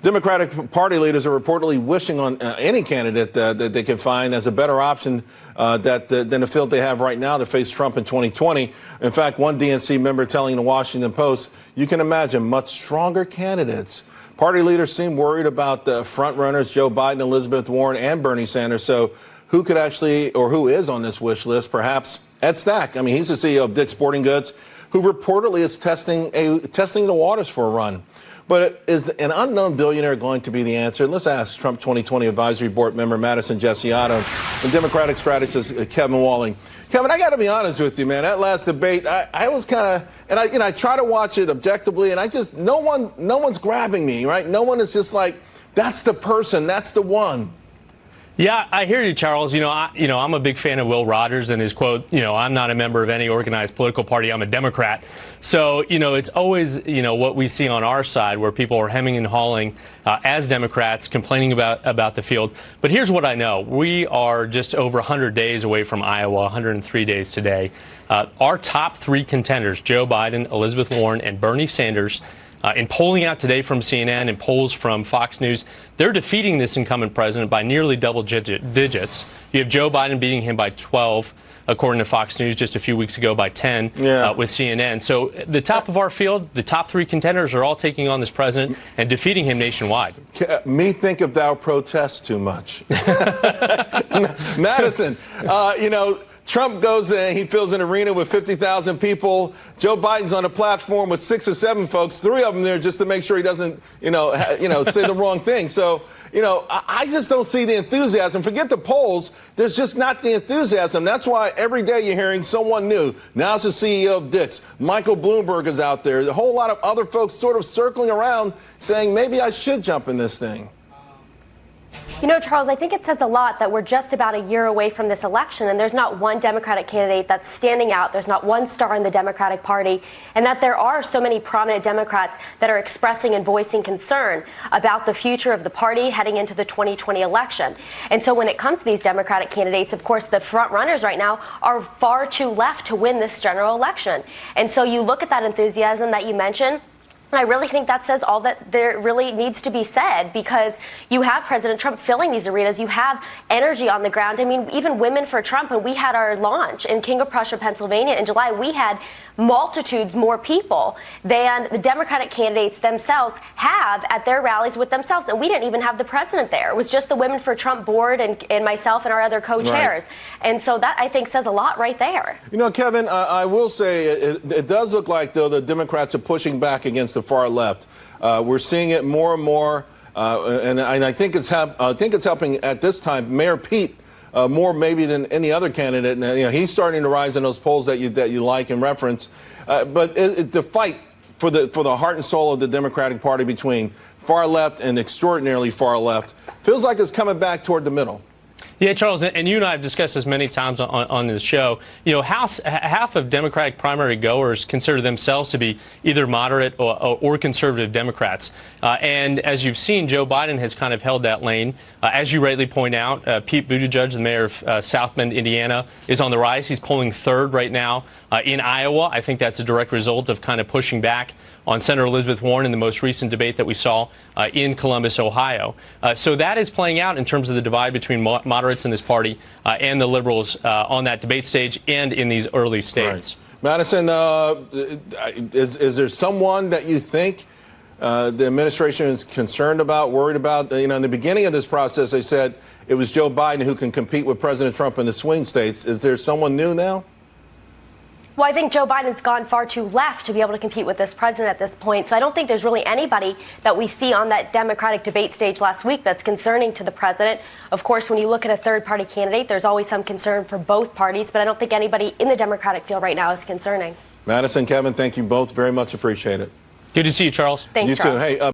Democratic Party leaders are reportedly wishing on any candidate that they can find as a better option than the field they have right now to face Trump in 2020. In fact, one DNC member telling the Washington Post, you can imagine much stronger candidates. Party leaders seem worried about the front runners, Joe Biden, Elizabeth Warren, and Bernie Sanders. So who could actually, or who is on this wish list? Perhaps Ed Stack. I mean, he's the CEO of Dick's Sporting Goods, who reportedly is testing the waters for a run. But is an unknown billionaire going to be the answer? Let's ask Trump 2020 Advisory Board member Madison Gesiotto and Democratic strategist Kevin Walling. Kevin, I got to be honest with you, man. That last debate, I was kind of, and I try to watch it objectively, and I just no one's grabbing me, right? No one is just like, that's the person, that's the one. Yeah, I hear you, Charles. I'm a big fan of Will Rogers and his quote, I'm not a member of any organized political party. I'm a Democrat. So, it's always, what we see on our side where people are hemming and hawing as Democrats, complaining about the field. But here's what I know. We are just over 100 days away from Iowa, 103 days today. Our top three contenders, Joe Biden, Elizabeth Warren, and Bernie Sanders, in polling out today from CNN and polls from Fox News, they're defeating this incumbent president by nearly double digits. You have Joe Biden beating him by 12, according to Fox News just a few weeks ago, by 10 with CNN. So the top of our field, the top three contenders are all taking on this president and defeating him nationwide. Me think if thou protest too much. Madison, Trump goes in, he fills an arena with 50,000 people. Joe Biden's on a platform with 6 or 7 folks, 3 of them there just to make sure he doesn't, say the wrong thing. So, I just don't see the enthusiasm. Forget the polls. There's just not the enthusiasm. That's why every day you're hearing someone new. Now it's the CEO of Dick's. Michael Bloomberg is out there. A whole lot of other folks sort of circling around saying maybe I should jump in this thing. Charles, I think it says a lot that we're just about a year away from this election, and there's not one Democratic candidate that's standing out. There's not one star in the Democratic Party, and that there are so many prominent Democrats that are expressing and voicing concern about the future of the party heading into the 2020 election. And so when it comes to these Democratic candidates, of course, the front runners right now are far too left to win this general election. And so you look at that enthusiasm that you mentioned, and I really think that says all that there really needs to be said, because you have President Trump filling these arenas. You have energy on the ground. I mean, even Women for Trump, when we had our launch in King of Prussia, Pennsylvania in July, we had multitudes more people than the Democratic candidates themselves have at their rallies with themselves. And we didn't even have the president there. It was just the Women for Trump board and myself and our other co-chairs. Right. And so that, I think, says a lot right there. Kevin, I will say it does look like, though, the Democrats are pushing back against the far left. We're seeing it more and more. And I think it's helping at this time. Mayor Pete, more maybe than any other candidate. And, he's starting to rise in those polls that you like and reference. But the fight for the heart and soul of the Democratic Party between far left and extraordinarily far left feels like it's coming back toward the middle. Yeah, Charles, and you and I have discussed this many times on this show. Half of Democratic primary goers consider themselves to be either moderate or conservative Democrats. And as you've seen, Joe Biden has kind of held that lane. As you rightly point out, Pete Buttigieg, the mayor of South Bend, Indiana, is on the rise. He's polling third right now in Iowa. I think that's a direct result of kind of pushing back on Senator Elizabeth Warren in the most recent debate that we saw in Columbus, Ohio. So that is playing out in terms of the divide between moderates in this party and the liberals on that debate stage and in these early states. Right. Madison, is there someone that you think the administration is concerned about, worried about? In the beginning of this process, they said it was Joe Biden who can compete with President Trump in the swing states. Is there someone new now? Well, I think Joe Biden's gone far too left to be able to compete with this president at this point. So I don't think there's really anybody that we see on that Democratic debate stage last week that's concerning to the president. Of course, when you look at a third-party candidate, there's always some concern for both parties. But I don't think anybody in the Democratic field right now is concerning. Madison, Kevin, thank you both very much. Appreciate it. Good to see you, Charles. Thanks, you Charles. too. Hey.